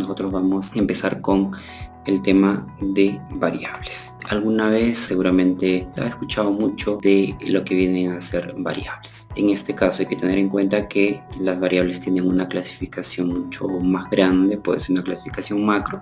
nosotros vamos a empezar con el tema de variables. Alguna vez seguramente has escuchado mucho de lo que vienen a ser variables. En este caso hay que tener en cuenta que las variables tienen una clasificación mucho más grande, puede ser una clasificación macro,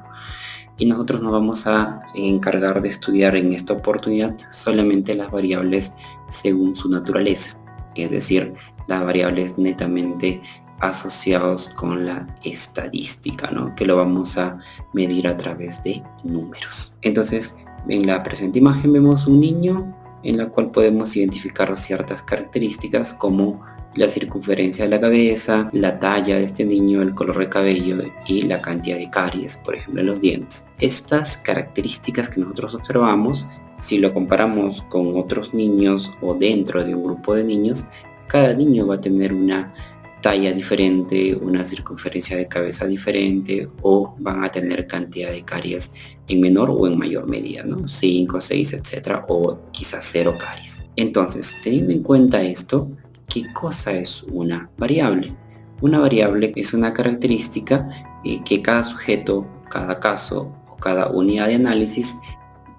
y nosotros nos vamos a encargar de estudiar en esta oportunidad solamente las variables según su naturaleza, es decir, las variables netamente asociados con la estadística, ¿no? Que lo vamos a medir a través de números. Entonces, en la presente imagen vemos un niño en la cual podemos identificar ciertas características como la circunferencia de la cabeza, la talla de este niño, el color de cabello y la cantidad de caries, por ejemplo, en los dientes. Estas características que nosotros observamos, si lo comparamos con otros niños o dentro de un grupo de niños, cada niño va a tener una talla diferente, una circunferencia de cabeza diferente, o van a tener cantidad de caries en menor o en mayor medida, ¿no? 5, 6, etcétera, o quizás 0 caries. Entonces, teniendo en cuenta esto, ¿qué cosa es una variable? Una variable es una característica que cada sujeto, cada caso o cada unidad de análisis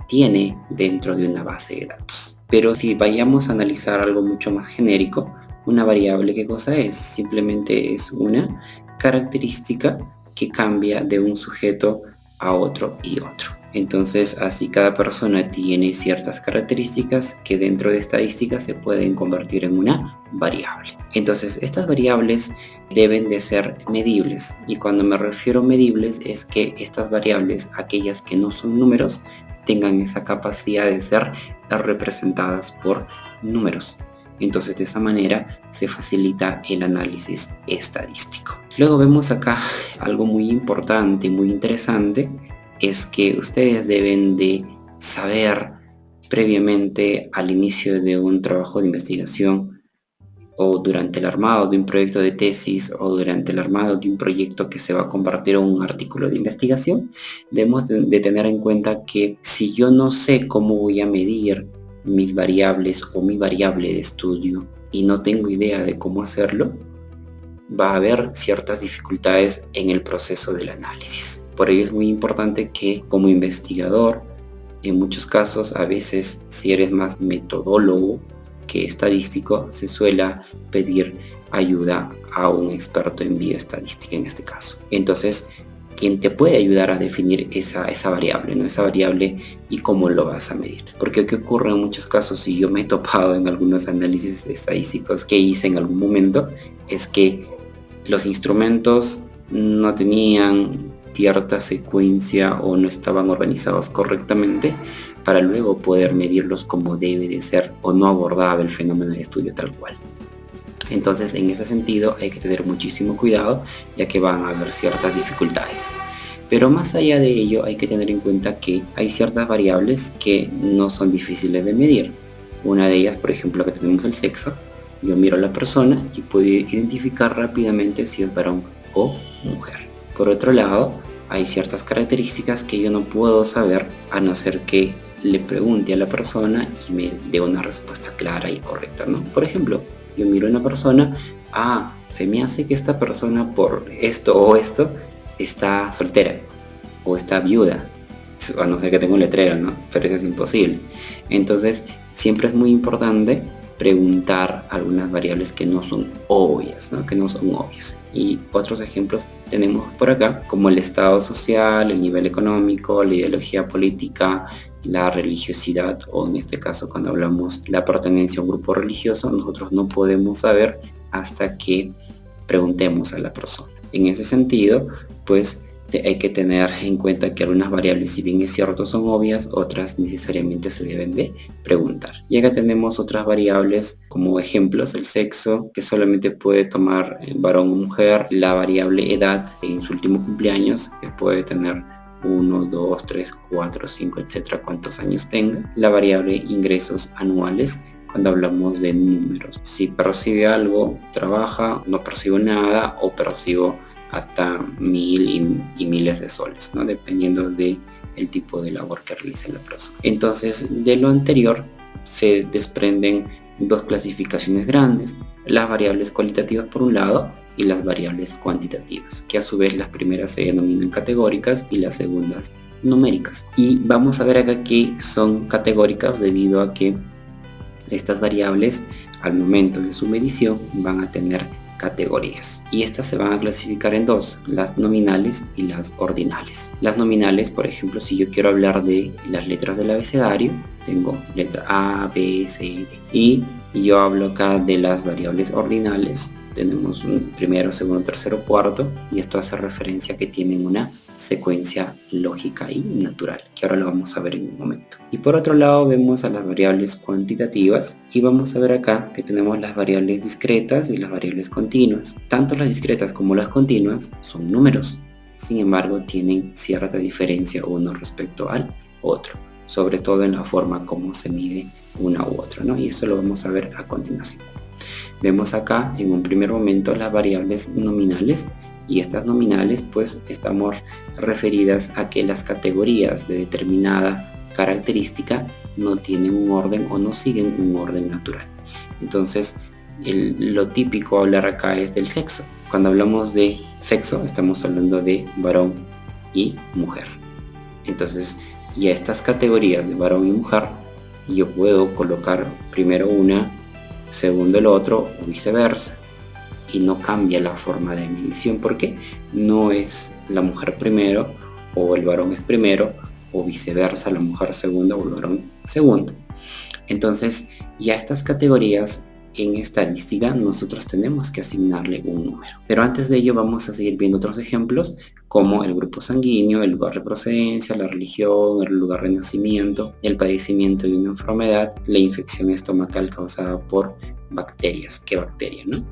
tiene dentro de una base de datos. Pero si vayamos a analizar algo mucho más genérico, una variable, ¿qué cosa es? Simplemente es una característica que cambia de un sujeto a otro y otro. Entonces, así cada persona tiene ciertas características que dentro de estadísticas se pueden convertir en una variable. Entonces, estas variables deben de ser medibles. Y cuando me refiero a medibles es que estas variables, aquellas que no son números, tengan esa capacidad de ser representadas por números. Entonces de esa manera se facilita el análisis estadístico. Luego vemos acá algo muy importante y muy interesante, es que ustedes deben de saber previamente al inicio de un trabajo de investigación o durante el armado de un proyecto de tesis o durante el armado de un proyecto que se va a convertir en un artículo de investigación, debemos de tener en cuenta que si yo no sé cómo voy a medir mis variables o mi variable de estudio y no tengo idea de cómo hacerlo, va a haber ciertas dificultades en el proceso del análisis. Por ello es muy importante que como investigador, en muchos casos, a veces si eres más metodólogo que estadístico, se suele pedir ayuda a un experto en bioestadística en este caso. Entonces, quien te puede ayudar a definir esa variable, ¿no? Esa variable y cómo lo vas a medir. Porque ¿qué ocurre en muchos casos? Y yo me he topado en algunos análisis estadísticos que hice en algún momento, es que los instrumentos no tenían cierta secuencia o no estaban organizados correctamente para luego poder medirlos como debe de ser o no abordaba el fenómeno de estudio tal cual. Entonces, en ese sentido hay que tener muchísimo cuidado, ya que van a haber ciertas dificultades. Pero más allá de ello, hay que tener en cuenta que hay ciertas variables que no son difíciles de medir. Una de ellas, por ejemplo, que tenemos el sexo. Yo miro a la persona y puedo identificar rápidamente si es varón o mujer. Por otro lado, hay ciertas características que yo no puedo saber a no ser que le pregunte a la persona y me dé una respuesta clara y correcta, ¿no? Por ejemplo, yo miro a una persona, se me hace que esta persona por esto o esto está soltera o está viuda, a no ser que tenga un letrero, ¿no? Pero eso es imposible. Entonces, siempre es muy importante preguntar algunas variables que no son obvias, ¿no? Que no son obvias. Y otros ejemplos tenemos por acá, como el estado social, el nivel económico, la ideología política, la religiosidad, o en este caso cuando hablamos la pertenencia a un grupo religioso, nosotros no podemos saber hasta que preguntemos a la persona. En ese sentido, pues hay que tener en cuenta que algunas variables, si bien es cierto son obvias, otras necesariamente se deben de preguntar. Y acá tenemos otras variables como ejemplos: el sexo, que solamente puede tomar varón o mujer; la variable edad en su último cumpleaños, que puede tener 1, 2, 3, 4, 5, etcétera, cuántos años tenga; la variable ingresos anuales, cuando hablamos de números, si percibe algo, trabaja, no percibo nada o percibo hasta 1000 y miles de soles, ¿no? Dependiendo de el tipo de labor que realice la persona. Entonces, de lo anterior se desprenden dos clasificaciones grandes: las variables cualitativas por un lado y las variables cuantitativas, que a su vez las primeras se denominan categóricas y las segundas numéricas. Y vamos a ver acá que son categóricas debido a que estas variables al momento de su medición van a tener categorías, y estas se van a clasificar en dos: las nominales y las ordinales. Las nominales, por ejemplo, si yo quiero hablar de las letras del abecedario, tengo letra A, B, C, D, y yo hablo acá de las variables ordinales. Tenemos un primero, segundo, tercero, cuarto, y esto hace referencia a que tienen una secuencia lógica y natural, que ahora lo vamos a ver en un momento. Y por otro lado vemos a las variables cuantitativas, y vamos a ver acá que tenemos las variables discretas y las variables continuas. Tanto las discretas como las continuas son números, sin embargo tienen cierta diferencia uno respecto al otro, sobre todo en la forma como se mide una u otra, ¿no? Y eso lo vamos a ver a continuación. Vemos acá en un primer momento las variables nominales, y estas nominales pues estamos referidas a que las categorías de determinada característica no tienen un orden o no siguen un orden natural. Entonces lo típico hablar acá es del sexo. Cuando hablamos de sexo estamos hablando de varón y mujer. Entonces, y a estas categorías de varón y mujer yo puedo colocar primero una, segundo el otro, o viceversa, y no cambia la forma de medición porque no es la mujer primero o el varón es primero, o viceversa, la mujer segunda o el varón segundo. Entonces, ya estas categorías en estadística nosotros tenemos que asignarle un número. Pero antes de ello vamos a seguir viendo otros ejemplos, como el grupo sanguíneo, el lugar de procedencia, la religión, el lugar de nacimiento, el padecimiento de una enfermedad, la infección estomacal causada por bacterias. ¿Qué bacteria, no?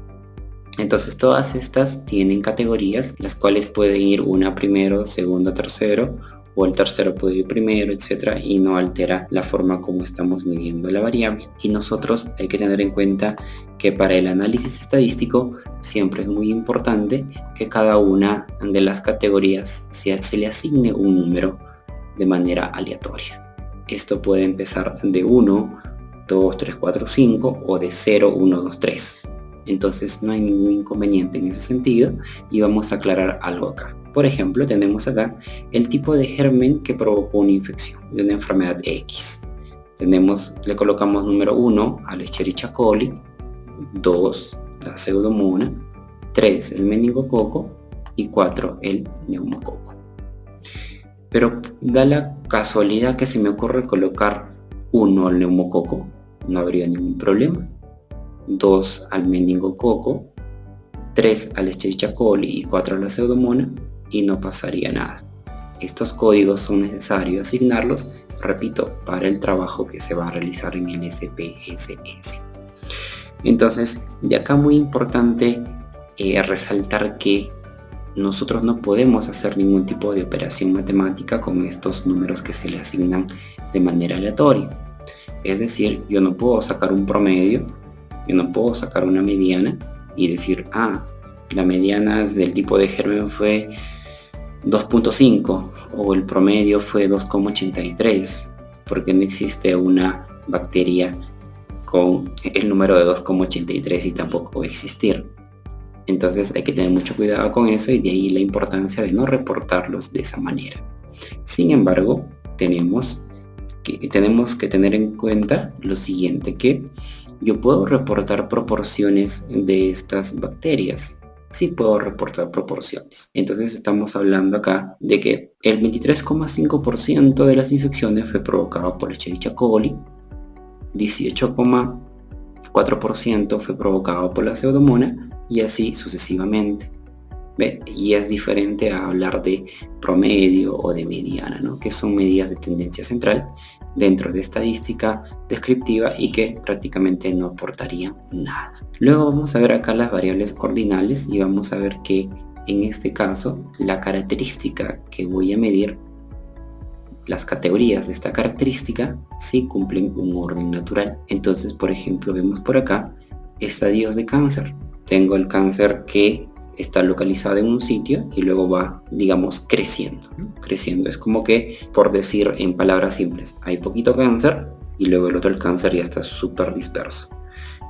Entonces todas estas tienen categorías, las cuales pueden ir una primero, segundo, tercero, o el tercero puede ir primero, etcétera, y no altera la forma como estamos midiendo la variable. Y nosotros hay que tener en cuenta que para el análisis estadístico siempre es muy importante que cada una de las categorías se le asigne un número de manera aleatoria. Esto puede empezar de 1, 2, 3, 4, 5 o de 0, 1, 2, 3. Entonces no hay ningún inconveniente en ese sentido, y vamos a aclarar algo acá. Por ejemplo, tenemos acá el tipo de germen que provocó una infección de una enfermedad X. Le colocamos número 1 al Escherichia coli, 2 la Pseudomonas, 3 el meningococo y 4 el neumococo. Pero da la casualidad que se me ocurre colocar 1 al neumococo, no habría ningún problema. 2 al meningococo, 3 al Escherichia coli y 4 a la Pseudomonas, y no pasaría nada. Estos códigos son necesarios asignarlos, repito, para el trabajo que se va a realizar en el SPSS. Entonces, de acá muy importante resaltar que nosotros no podemos hacer ningún tipo de operación matemática con estos números que se le asignan de manera aleatoria. Es decir, yo no puedo sacar un promedio, yo no puedo sacar una mediana y decir, la mediana del tipo de germen fue 2.5 o el promedio fue 2,83, porque no existe una bacteria con el número de 2,83 y tampoco va a existir. Entonces hay que tener mucho cuidado con eso, y de ahí la importancia de no reportarlos de esa manera. Sin embargo, tenemos que tener en cuenta lo siguiente, que yo puedo reportar proporciones de estas bacterias. Sí puedo reportar proporciones. Entonces estamos hablando acá de que el 23,5% de las infecciones fue provocado por Escherichia coli, 18,4% fue provocado por la Pseudomonas, y así sucesivamente. ¿Ve? Y es diferente a hablar de promedio o de mediana, ¿no? Que son medidas de tendencia central dentro de estadística descriptiva y que prácticamente no aportarían nada. Luego vamos a ver acá las variables ordinales, y vamos a ver que en este caso la característica que voy a medir, las categorías de esta característica sí cumplen un orden natural. Entonces, por ejemplo, vemos por acá estadios de cáncer. Tengo el cáncer que está localizado en un sitio y luego va, digamos, creciendo, ¿no? Creciendo. Es como que, por decir en palabras simples, hay poquito cáncer y luego el cáncer ya está súper disperso.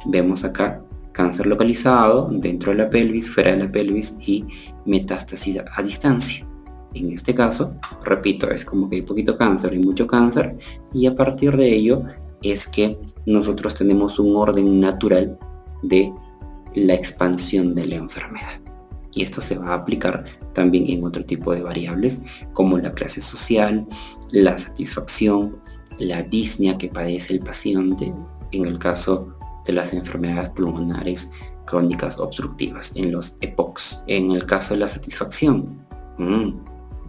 Vemos acá cáncer localizado dentro de la pelvis, fuera de la pelvis y metástasis a distancia. En este caso, repito, es como que hay poquito cáncer y mucho cáncer, y a partir de ello es que nosotros tenemos un orden natural de la expansión de la enfermedad. Y esto se va a aplicar también en otro tipo de variables como la clase social, la satisfacción, la disnea que padece el paciente en el caso de las enfermedades pulmonares crónicas obstructivas, en los EPOCs. En el caso de la satisfacción,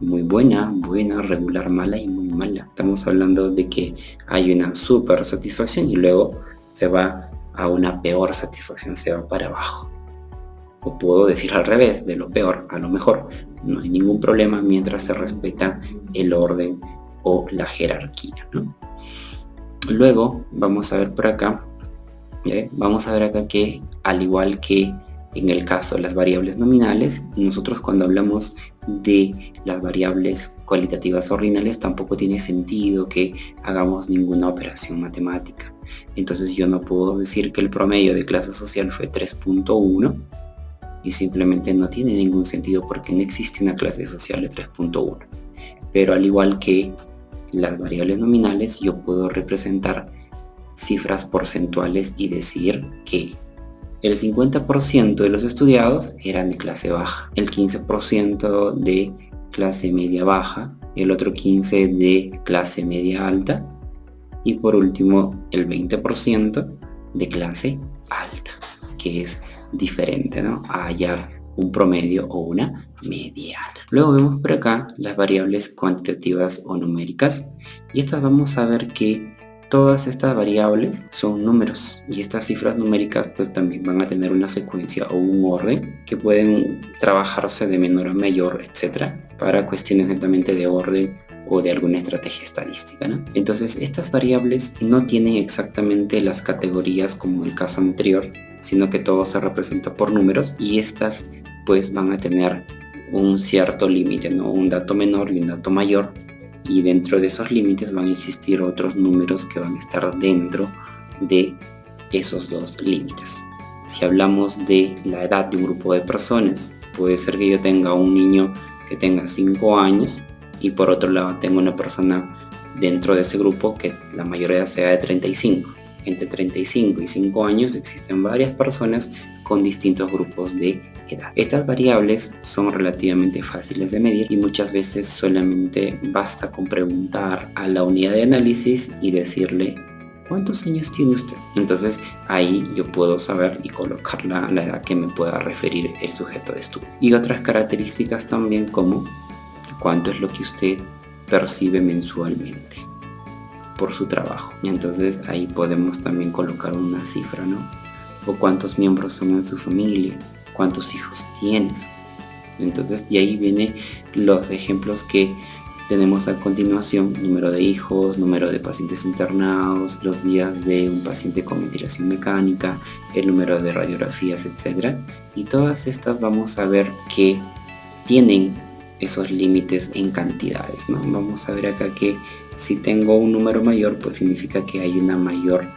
muy buena, regular, mala y muy mala. Estamos hablando de que hay una super satisfacción y luego se va a una peor satisfacción, se va para abajo. O puedo decir al revés, de lo peor a lo mejor. No hay ningún problema mientras se respeta el orden o la jerarquía, ¿no? Luego vamos a ver por acá, vamos a ver acá que al igual que en el caso de las variables nominales, nosotros cuando hablamos de las variables cualitativas ordinales tampoco tiene sentido que hagamos ninguna operación matemática. Entonces yo no puedo decir que el promedio de clase social fue 3.1 y simplemente no tiene ningún sentido porque no existe una clase social de 3.1. Pero al igual que las variables nominales, yo puedo representar cifras porcentuales y decir que el 50% de los estudiados eran de clase baja, el 15% de clase media baja, el otro 15% de clase media alta y por último el 20% de clase alta, que es diferente, ¿no?, a hallar un promedio o una mediana. Luego vemos por acá las variables cuantitativas o numéricas y estas vamos a ver que todas estas variables son números y estas cifras numéricas pues también van a tener una secuencia o un orden que pueden trabajarse de menor a mayor, etcétera, para cuestiones netamente de orden o de alguna estrategia estadística, ¿no? Entonces estas variables no tienen exactamente las categorías como el caso anterior, sino que todo se representa por números y estas pues van a tener un cierto límite, ¿no?, un dato menor y un dato mayor, y dentro de esos límites van a existir otros números que van a estar dentro de esos dos límites. Si hablamos de la edad de un grupo de personas, puede ser que yo tenga un niño que tenga 5 años y por otro lado tengo una persona dentro de ese grupo que la mayoría sea de 35. Entre 35 y 5 años existen varias personas con distintos grupos de edad. Estas variables son relativamente fáciles de medir y muchas veces solamente basta con preguntar a la unidad de análisis y decirle ¿cuántos años tiene usted? Entonces ahí yo puedo saber y colocar la edad que me pueda referir el sujeto de estudio. Y otras características también como cuánto es lo que usted percibe mensualmente por su trabajo. Y entonces ahí podemos también colocar una cifra, ¿no? O cuántos miembros son en su familia, cuántos hijos tienes. Entonces de ahí vienen los ejemplos que tenemos a continuación: número de hijos, número de pacientes internados, los días de un paciente con ventilación mecánica, el número de radiografías, etcétera. Y todas estas vamos a ver que tienen esos límites en cantidades, ¿no? Vamos a ver acá que si tengo un número mayor, pues significa que hay una mayor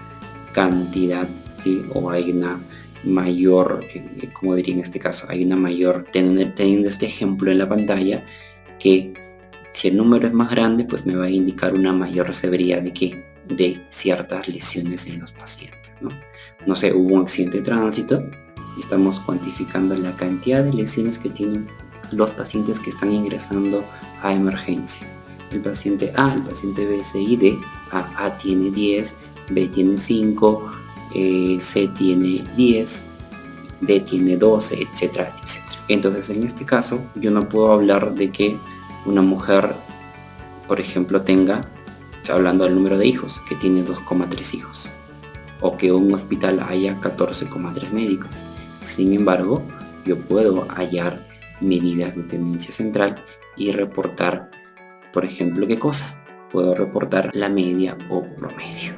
cantidad, ¿sí? O hay una mayor, como diría en este caso, hay una mayor, teniendo este ejemplo en la pantalla, que si el número es más grande, pues me va a indicar una mayor severidad de ciertas lesiones en los pacientes, ¿no? No sé, hubo un accidente de tránsito y estamos cuantificando la cantidad de lesiones que tienen los pacientes que están ingresando a emergencia. El paciente A, el paciente B, C y D. A tiene 10, B tiene 5, C tiene 10, D tiene 12, etcétera, etcétera. Entonces en este caso yo no puedo hablar de que una mujer, por ejemplo, tenga, hablando del número de hijos, que tiene 2,3 hijos, o que un hospital haya 14,3 médicos. Sin embargo, yo puedo hallar medidas de tendencia central y reportar, por ejemplo, ¿qué cosa? Puedo reportar la media o promedio.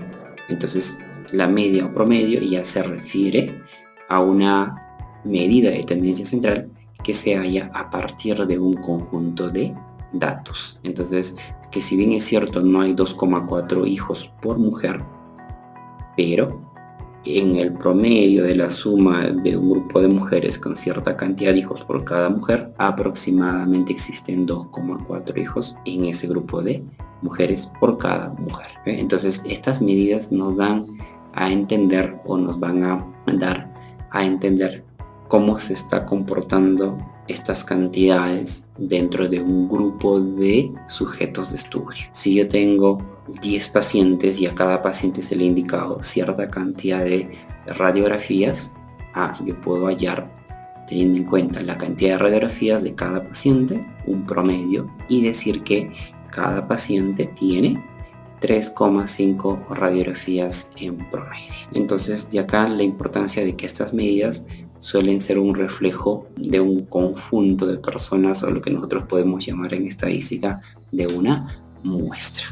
Entonces, la media o promedio ya se refiere a una medida de tendencia central que se halla a partir de un conjunto de datos. Entonces, que si bien es cierto no hay 2,4 hijos por mujer, pero en el promedio de la suma de un grupo de mujeres con cierta cantidad de hijos por cada mujer, aproximadamente existen 2,4 hijos en ese grupo de mujeres por cada mujer. Entonces estas medidas nos dan a entender o nos van a dar a entender cómo se está comportando estas cantidades dentro de un grupo de sujetos de estudio. Si yo tengo 10 pacientes y a cada paciente se le ha indicado cierta cantidad de radiografías, yo puedo hallar, teniendo en cuenta la cantidad de radiografías de cada paciente, un promedio, y decir que cada paciente tiene 3,5 radiografías en promedio. Entonces de acá la importancia de que estas medidas suelen ser un reflejo de un conjunto de personas, o lo que nosotros podemos llamar en estadística de una muestra,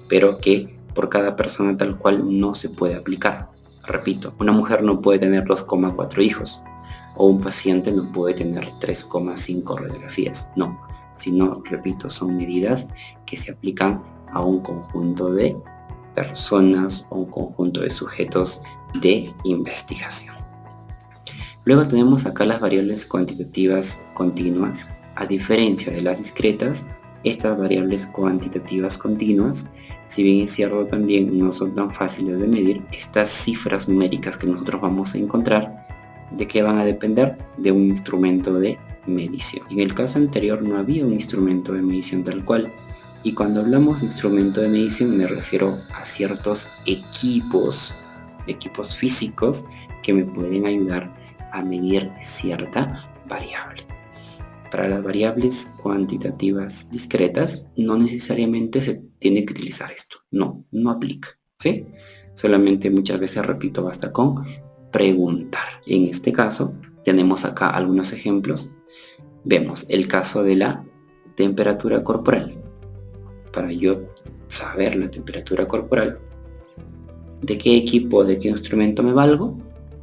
pero que por cada persona tal cual no se puede aplicar. Repito, una mujer no puede tener 2,4 hijos, o un paciente no puede tener 3,5 radiografías, no, sino, repito, son medidas que se aplican a un conjunto de personas o un conjunto de sujetos de investigación. Luego tenemos acá las variables cuantitativas continuas. A diferencia de las discretas, estas variables cuantitativas continuas, si bien es cierto también no son tan fáciles de medir, estas cifras numéricas que nosotros vamos a encontrar, ¿de qué van a depender? De un instrumento de medición. En el caso anterior no había un instrumento de medición tal cual, y cuando hablamos de instrumento de medición me refiero a ciertos equipos físicos que me pueden ayudar a medir cierta variable. Para las variables cuantitativas discretas no necesariamente se tiene que utilizar esto, no aplica, ¿sí? Solamente muchas veces, repito, basta con preguntar. En este caso tenemos acá algunos ejemplos. Vemos el caso de la temperatura corporal. Para yo saber la temperatura corporal, ¿de qué equipo, de qué instrumento me valgo?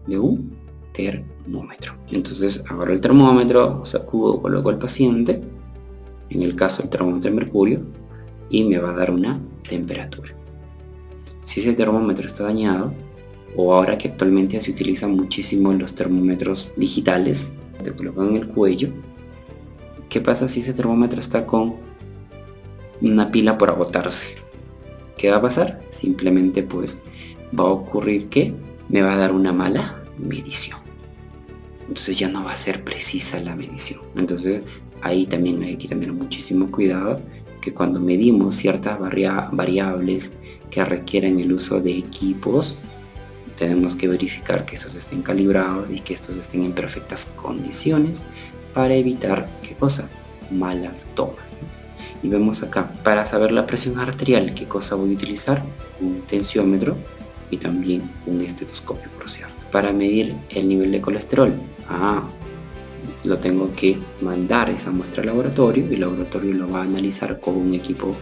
De un termómetro. Entonces agarro el termómetro, sacudo, coloco al paciente, en el caso el termómetro de mercurio, y me va a dar una temperatura. Si ese termómetro está dañado, o ahora que actualmente se utilizan muchísimo los termómetros digitales, te colocan en el cuello, ¿qué pasa si ese termómetro está con una pila por agotarse? ¿Qué va a pasar? Simplemente pues va a ocurrir que me va a dar una mala medición. Entonces ya no va a ser precisa la medición. Entonces ahí también hay que tener muchísimo cuidado, que cuando medimos ciertas variables que requieren el uso de equipos, tenemos que verificar que estos estén calibrados y que estos estén en perfectas condiciones para evitar, ¿qué cosa? Malas tomas, ¿no? Y vemos acá, para saber la presión arterial, ¿qué cosa voy a utilizar? Un tensiómetro y también un estetoscopio, por cierto. Para medir el nivel de colesterol, lo tengo que mandar esa muestra al laboratorio, y el laboratorio lo va a analizar con un equipo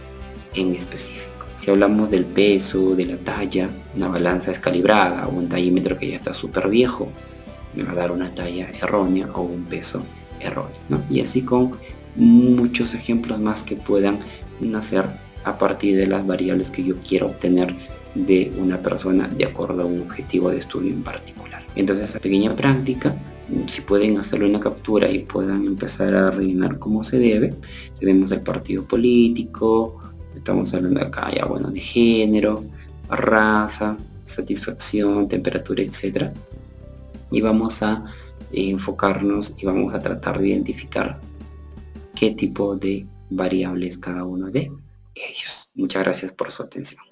en específico. Si hablamos del peso, de la talla, una balanza descalibrada o un tallímetro que ya está súper viejo, me va a dar una talla errónea o un peso erróneo, ¿no? Y así con muchos ejemplos más que puedan nacer a partir de las variables que yo quiero obtener de una persona de acuerdo a un objetivo de estudio en particular. Entonces, esa pequeña práctica, si pueden hacerle una captura y puedan empezar a rellenar como se debe. Tenemos el partido político, estamos hablando acá ya, bueno, de género, raza, satisfacción, temperatura, etc. Y vamos a enfocarnos y vamos a tratar de identificar qué tipo de variables cada uno de ellos. Muchas gracias por su atención.